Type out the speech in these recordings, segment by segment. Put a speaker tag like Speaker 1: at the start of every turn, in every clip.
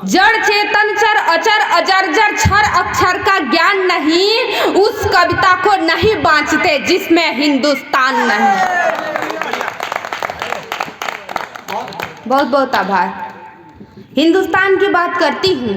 Speaker 1: जड़ चेतन चर अचर अजर्जर क्षर अक्षर का ज्ञान नहीं, उस कविता को नहीं बांचते जिसमें हिंदुस्तान नहीं। बहुत बहुत आभार। हिंदुस्तान की बात करती हूँ।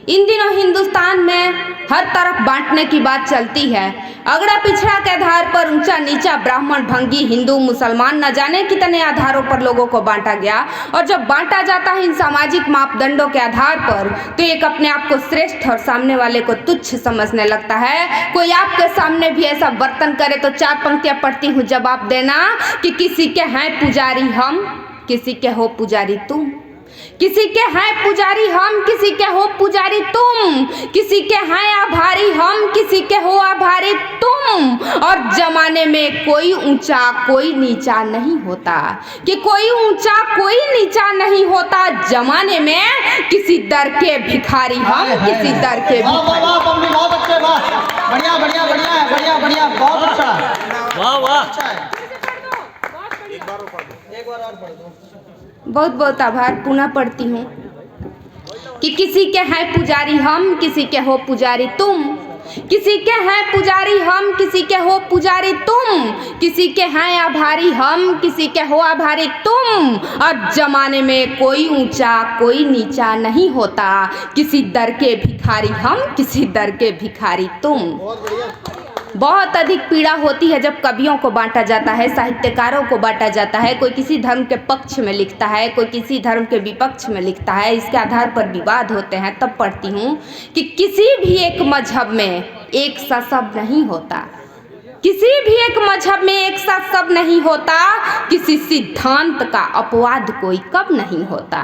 Speaker 1: इन दिनों हिंदुस्तान में हर तरफ बांटने की बात चलती है। अगड़ा पिछड़ा के आधार पर ऊंचा नीचा, ब्राह्मण भंगी, हिंदू मुसलमान, न जाने कितने आधारों पर लोगों को बांटा गया। और जब बांटा जाता है इन सामाजिक मापदंडों के आधार पर, तो एक अपने आप को श्रेष्ठ और सामने वाले को तुच्छ समझने लगता है। कोई आपके सामने भी ऐसा बर्तन करे तो 4 पंक्तियां पढ़ती हूँ, जवाब देना कि किसी के हैं पुजारी हम, किसी के हो पुजारी तुम। किसी के हैं पुजारी हम, किसी के हो पुजारी तुम। किसी के हैं आभारी हम, किसी के हो आभारी तुम। और जमाने में कोई ऊंचा कोई नीचा नहीं होता, कि कोई ऊंचा कोई नीचा नहीं होता। जमाने में किसी दर के भिखारी हम, किसी दर के भिखारी।
Speaker 2: बहुत अच्छे, बढ़िया बढ़िया बढ़िया है, बढ़िया बढ़िया, बहुत अच्छा, वाह वाह। एक बार और पढ़ दो।
Speaker 1: बहुत बहुत आभार। पुनः पढ़ती हूँ कि किसी के हैं पुजारी हम, किसी के हो पुजारी तुम। किसी के हैं पुजारी हम, किसी के हो पुजारी तुम। किसी के हैं आभारी हम, किसी के हो आभारी तुम। और जमाने में कोई ऊंचा कोई नीचा नहीं होता, किसी दर के भिखारी हम, किसी दर के भिखारी तुम। बहुत अधिक पीड़ा होती है जब कवियों को बांटा जाता है, साहित्यकारों को बांटा जाता है। कोई किसी धर्म के पक्ष में लिखता है, कोई किसी धर्म के विपक्ष में लिखता है, इसके आधार पर विवाद होते हैं। तब पढ़ती हूँ कि किसी भी एक मजहब में एक सा शब्द नहीं होता, किसी भी एक मजहब में एक सा शब्द नहीं होता। किसी सिद्धांत का अपवाद कोई कब नहीं होता,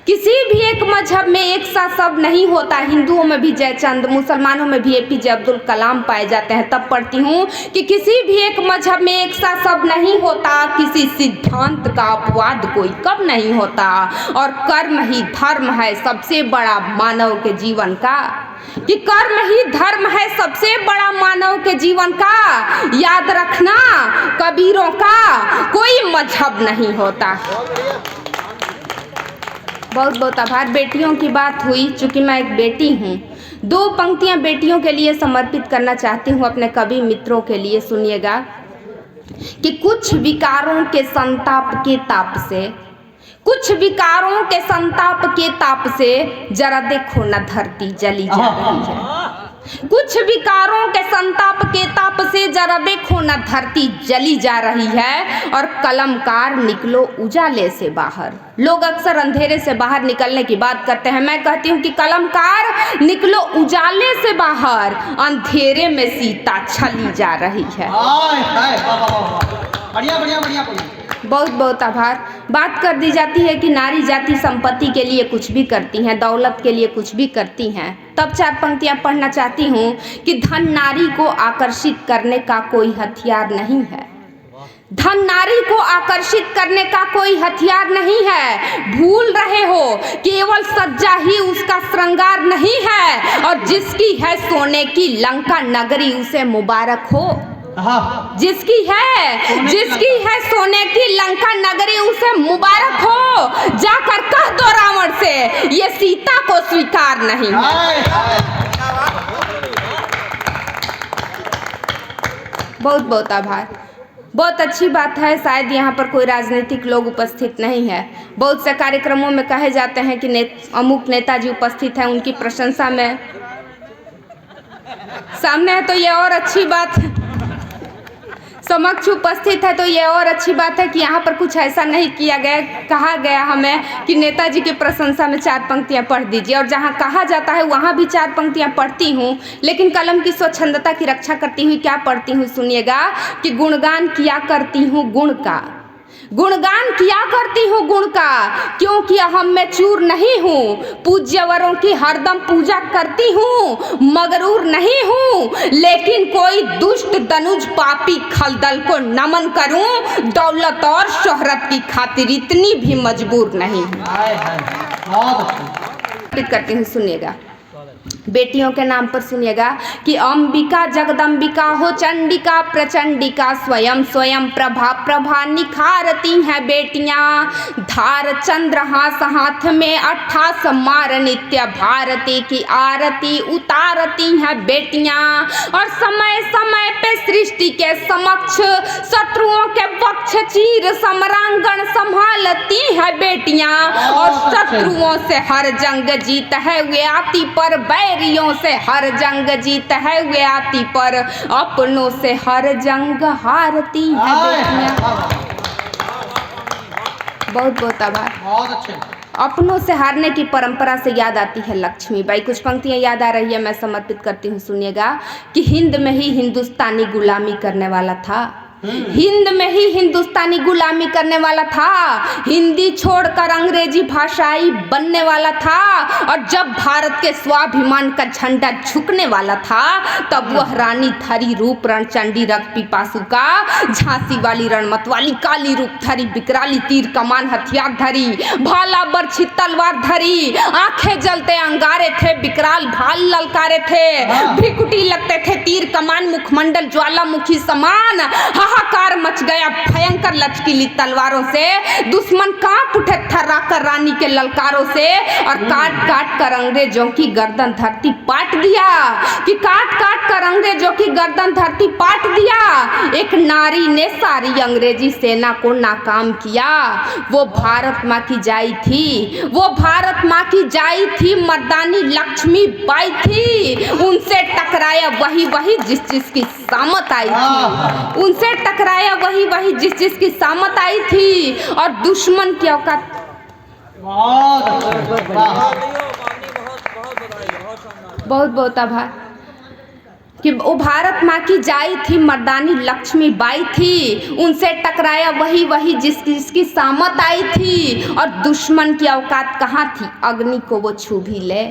Speaker 1: किसी भी एक मजहब में एक सा शब्द नहीं होता। हिंदुओं में भी जयचंद, मुसलमानों में भी APJ अब्दुल कलाम पाए जाते हैं। तब पढ़ती हूँ कि किसी भी एक मजहब में एक सा शब्द नहीं होता, किसी सिद्धांत का अपवाद कोई कब नहीं होता। और कर्म ही धर्म है सबसे बड़ा मानव के जीवन का, कि कर्म ही धर्म है सबसे बड़ा मानव के जीवन का। याद रखना कबीरों का कोई मजहब नहीं होता। बहुत बहुत आभार। बेटियों की बात हुई, चूंकि मैं एक बेटी हूँ, 2 पंक्तियाँ बेटियों के लिए समर्पित करना चाहती हूँ, अपने कवि मित्रों के लिए। सुनिएगा कि कुछ विकारों के संताप के ताप से, कुछ विकारों के संताप के ताप से जरा देखो न धरती जली जा रही है। कुछ विकारों के संताप के ताप से जरा देखो न धरती जली जा रही है। और कलमकार निकलो उजाले से बाहर। लोग अक्सर अंधेरे से बाहर निकलने की बात करते हैं, मैं कहती हूँ कि कलमकार निकलो उजाले से बाहर, अंधेरे में सीता छली जा रही है।
Speaker 2: बढ़िया बढ़िया बढ़िया।
Speaker 1: बहुत बहुत आभार। बात कर दी जाती है कि नारी जाति संपत्ति के लिए कुछ भी करती हैं, दौलत के लिए कुछ भी करती हैं। तब 4 पंक्तियां पढ़ना चाहती हूँ कि धन नारी को आकर्षित करने का कोई हथियार नहीं है। धन नारी को आकर्षित करने का कोई हथियार नहीं है। भूल रहे हो, केवल सज्जा ही उसका श्रृंगार नहीं है। और जिसकी है सोने की लंका नगरी उसे मुबारक हो। जिसकी है सोने की लंका नगरी उसे मुबारक हो। जाकर कह दो रावण से ये सीता को स्वीकार नहीं है। बहुत बहुत आभार। बहुत अच्छी बात है, शायद यहाँ पर कोई राजनीतिक लोग उपस्थित नहीं है। बहुत से कार्यक्रमों में कहे जाते हैं कि अमुक नेताजी उपस्थित हैं, उनकी प्रशंसा में सामने है तो ये और अच्छी बात है, समक्ष उपस्थित है तो ये और अच्छी बात है कि यहाँ पर कुछ ऐसा नहीं किया गया, कहा गया हमें कि नेताजी की प्रशंसा में 4 पंक्तियाँ पढ़ दीजिए। और जहाँ कहा जाता है वहाँ भी 4 पंक्तियाँ पढ़ती हूँ, लेकिन कलम की स्वच्छंदता की रक्षा करती हुई क्या पढ़ती हूँ सुनिएगा कि गुणगान किया करती हूँ गुण का, गुणगान किया करती हूँ गुण का, क्योंकि अहम में चूर नहीं हूँ। पूज्यवरों की हरदम पूजा करती हूँ, मगरूर नहीं हूँ। लेकिन कोई दुष्ट दनुज पापी खलदल को नमन करूँ, दौलत और शोहरत की खातिर इतनी भी मजबूर नहीं हूँ। करती हूँ सुनिएगा बेटियों के नाम पर सुनिएगा कि अंबिका जगदम्बिका हो चंडिका प्रचंडिका स्वयं स्वयं प्रभा प्रभा निखारती हैं बेटियां, धार चंद्रहास हाथ में 28 मार नित्य भारती की आरती उतारती हैं बेटियां, और समय समय पे सृष्टि के समक्ष शत्रुओं के वक्ष चीर सम्रांगण संभालती हैं बेटियां, और शत्रुओं से हर जंग जीत है वे आती पर, बैरियों से हर जंग जीत है वे आती पर, अपनों से हर जंग हारती है बेटियां। बहुत बहुत आभार।
Speaker 2: बहुत अच्छे।
Speaker 1: अपनों से हारने की परंपरा से याद आती है लक्ष्मीबाई। कुछ पंक्तियां याद आ रही है, मैं समर्पित करती हूँ, सुनिएगा कि हिंद में ही हिंदुस्तानी गुलामी करने वाला था, हिंद में ही हिंदुस्तानी गुलामी करने वाला था, हिंदी छोड़कर अंग्रेजी भाषाई बनने वाला था, और जब भारत के स्वाभिमान का झंडा झुकने वाला था तब वह रानी धरी रूप रणचंडी रक्त पिपासु का, झांसी वाली रणमत वाली काली रूप धरी, विकराली तीर कमान हथियार धरी, भाला बरछी तलवार धरी, आंखें जलते अंगारे थे, विकराल भाल ललकारे थे, भ्रिकुटी लगते थे तीर कमान, मुखमंडल ज्वालामुखी समान, हाहाकार मच गया भयंकर लचकीली तलवारों से, दुश्मन कांप उठे थर्राकर रानी के ललकारों से, और काट काट कर अंग्रेजों की गर्दन धरती पाट दिया, कि काट काट कर अंग्रेजों की गर्दन धरती पाट दिया, एक नारी ने सारी अंग्रेजी सेना को नाकाम किया, वो भारत माँ की जाई थी, वो भारत माँ की जाई थी, मर्दानी लक्ष्मी बाई थी, उनसे टकराया वही वही जिस जिसकी सामत आई थी, उनसे टकराया वही वही जिस जिसकी सामत आई थी, और दुश्मन की औकात। बहुत बहुत आभार। कि वो भारत माँ की जाई थी, मर्दानी लक्ष्मी बाई थी, उनसे टकराया वही वही जिसकी सामत आई थी, और दुश्मन की औकात कहाँ थी, अग्नि को वो छू भी ले,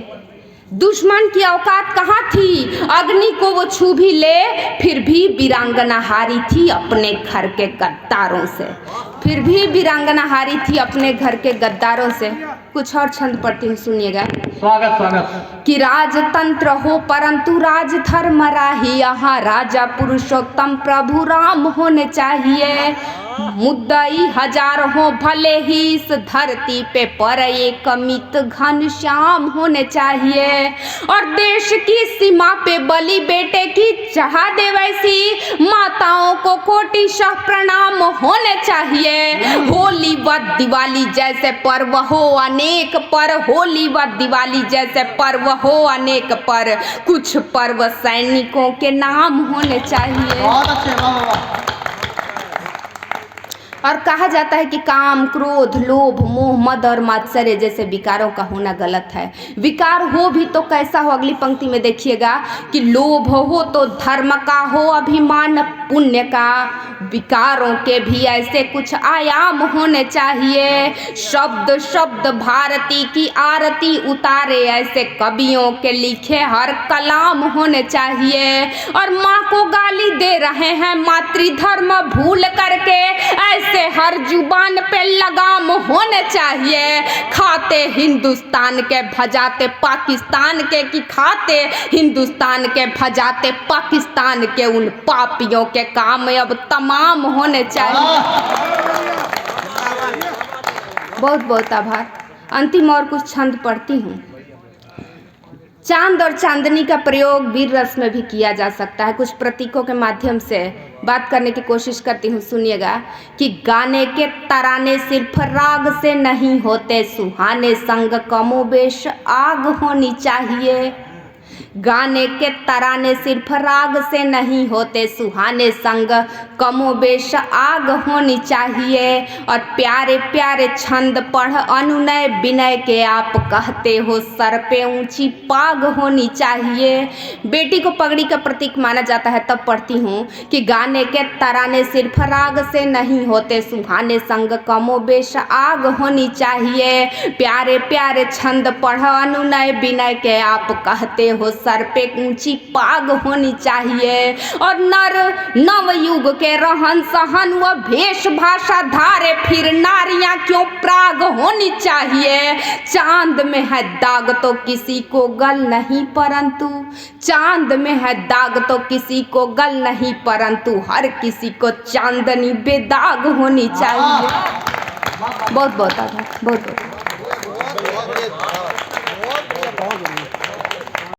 Speaker 1: दुश्मन की औकात कहाँ थी, अग्नि को वो छू भी ले, फिर भी वीरांगना हारी थी अपने घर के गद्दारों से, फिर भी वीरांगना हारी थी अपने घर के गद्दारों से। कुछ और छंद पढ़ती हूँ, सुनिएगा।
Speaker 2: स्वागत स्वागत।
Speaker 1: कि राजतंत्र हो परंतु राजधर्म राही, यहाँ राजा पुरुषोत्तम प्रभु राम होने चाहिए, मुद्दई हजार हो भले ही इस धरती पे, पर एक मित घनश्याम होने चाहिए, और देश की सीमा पे बलि बेटे की चढ़ा दे वैसी, माताओं को कोटिशः प्रणाम होने चाहिए, होली व दिवाली जैसे पर्व हो अनेक पर, होली व दिवाली जैसे पर्व हो अनेक पर, कुछ पर्व सैनिकों के नाम होने चाहिए।
Speaker 2: बहुत अच्छे। वाह वाह।
Speaker 1: और कहा जाता है कि काम क्रोध लोभ मोह मद और मात्सर्य जैसे विकारों का होना गलत है। विकार हो भी तो कैसा हो, अगली पंक्ति में देखिएगा कि लोभ हो तो धर्म का हो अभिमान पुण्य का, विकारों के भी ऐसे कुछ आयाम होने चाहिए, शब्द शब्द भारती की आरती उतारे ऐसे कवियों के लिखे हर कलाम होने चाहिए, और माँ को गाली दे रहे हैं मातृधर्म भूल करके, ऐसे हर जुबान पे लगाम होने चाहिए, खाते हिंदुस्तान के भजाते पाकिस्तान के, कि खाते हिंदुस्तान के भजाते पाकिस्तान के, उन पापियों के काम अब तमाम होने चाहिए। बहुत बहुत आभार। अंतिम और कुछ छंद पढ़ती हूँ। चांद और चांदनी का प्रयोग वीर रस में भी किया जा सकता है। कुछ प्रतीकों के माध्यम से बात करने की कोशिश करती हूँ, सुनिएगा कि गाने के तराने सिर्फ राग से नहीं होते, सुहाने संग कमोबेश आग होनी चाहिए। गाने के तराने सिर्फ राग से नहीं होते, सुहाने संग कमोबेश आग होनी चाहिए, और प्यारे प्यारे छंद पढ़ अनुनय विनय के आप कहते हो, सर पे ऊंची पाग होनी चाहिए। बेटी को पगड़ी का प्रतीक माना जाता है, तब पढ़ती हूँ कि गाने के तराने सिर्फ राग से नहीं होते, सुहाने संग कमोबेश आग होनी चाहिए, प्यारे प्यारे छंद पढ़ अनुनय विनय के आप कहते हो, सर पे ऊंची पाग होनी चाहिए। और नर नवयुग के रहन सहन व वेश भाषा धारे फिर नारियां क्यों प्राग होनी चाहिए। चांद में है दाग तो किसी को गल नहीं, परंतु चांद में है दाग तो किसी को गल नहीं, परंतु हर किसी को चांदनी बेदाग होनी चाहिए। बहुत बहुत आभार, बहुत बहुत।